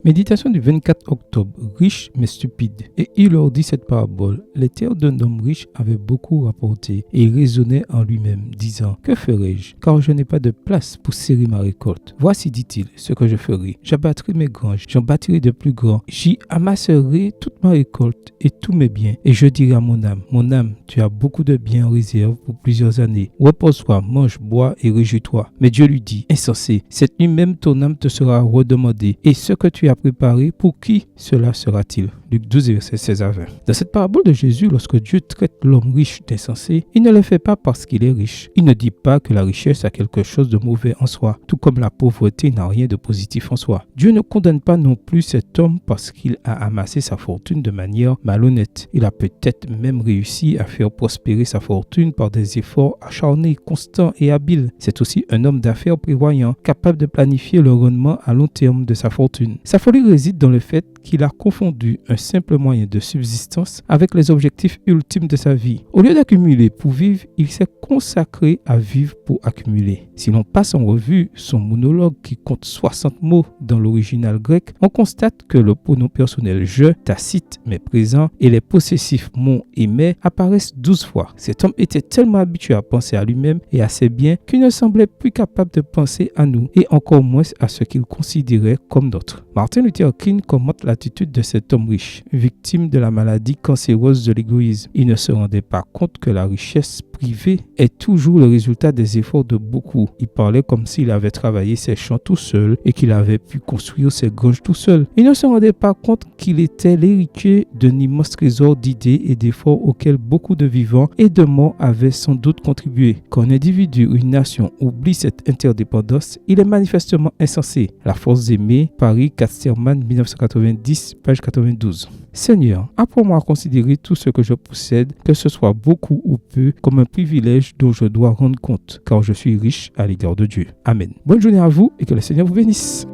Méditation du 24 octobre, riche mais stupide. Et il leur dit cette parabole. Les terres d'un homme riche avaient beaucoup rapporté, et il raisonnait en lui-même, disant, que ferai-je, car je n'ai pas de place pour serrer ma récolte. Voici, dit-il, ce que je ferai. J'abattrai mes granges, j'en bâtirai de plus grands, j'y amasserai toute ma récolte et tous mes biens. Et je dirai à mon âme, tu as beaucoup de biens en réserve pour plusieurs années. Repose-toi, mange, bois et réjouis-toi. Mais Dieu lui dit, insensé, cette nuit même ton âme te sera redemandée, et ce que tu as préparé, pour qui cela sera-t-il? Luc 12, versets 16 à 20. Dans cette parabole de Jésus, lorsque Dieu traite l'homme riche d'insensé, il ne le fait pas parce qu'il est riche. Il ne dit pas que la richesse a quelque chose de mauvais en soi, tout comme la pauvreté n'a rien de positif en soi. Dieu ne condamne pas non plus cet homme parce qu'il a amassé sa fortune de manière malhonnête. Il a peut-être même réussi à faire prospérer sa fortune par des efforts acharnés, constants et habiles. C'est aussi un homme d'affaires prévoyant, capable de planifier le rendement à long terme de sa fortune. Sa folie réside dans le fait qu'il a confondu un simple moyen de subsistance avec les objectifs ultimes de sa vie. Au lieu d'accumuler pour vivre, il s'est consacré à vivre pour accumuler. Si l'on passe en revue son monologue qui compte 60 mots dans l'original grec, on constate que le pronom personnel je, tacite mais présent, et les possessifs mon et mes apparaissent 12 fois. Cet homme était tellement habitué à penser à lui-même et à ses biens qu'il ne semblait plus capable de penser à nous et encore moins à ce qu'il considérait comme notre. Martin Luther King commente l'attitude de cet homme riche, victime de la maladie cancéreuse de l'égoïsme. Il ne se rendait pas compte que la richesse privée est toujours le résultat des efforts de beaucoup. Il parlait comme s'il avait travaillé ses champs tout seul et qu'il avait pu construire ses granges tout seul. Il ne se rendait pas compte qu'il était l'héritier d'un immense trésor d'idées et d'efforts auxquels beaucoup de vivants et de morts avaient sans doute contribué. Quand un individu ou une nation oublie cette interdépendance, il est manifestement insensé. La force d'aimer, Paris, Casterman, 1990, page 92. Seigneur, apprends-moi à considérer tout ce que je possède, que ce soit beaucoup ou peu, comme un privilège dont je dois rendre compte, car je suis riche à l'égard de Dieu. Amen. Bonne journée à vous et que le Seigneur vous bénisse.